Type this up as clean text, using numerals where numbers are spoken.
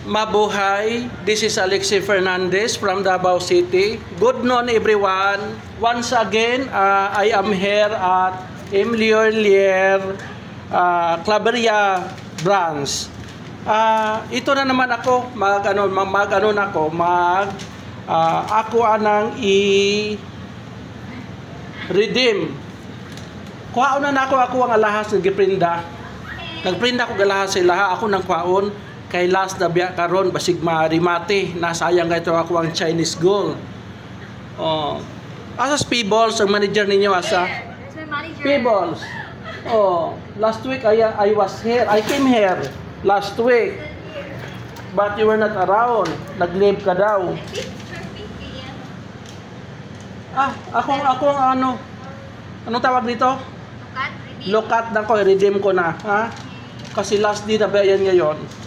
Mabuhay, this is Alexi Fernandez from Davao City. Good noon everyone. Once again, I am here at Emlier Claveria branch. Ito na naman ako, ako anang i-redeem. Kuhaon na ako ang alahas ng giprinda. Nagprinda ko galahas sila, ako nang kuhaon. Kay last na biya karon basig marimate nasayang ito ako ang Chinese gold. Asas Peebles ang manager ninyo asa? Peebles. Last week I was here. I came here last week. But you were not around. Nag-leave ka daw. Ako ang anong tawag dito? Lokat na ko, i-redeem ko na, ha? Kasi last day na ba yan ngayon?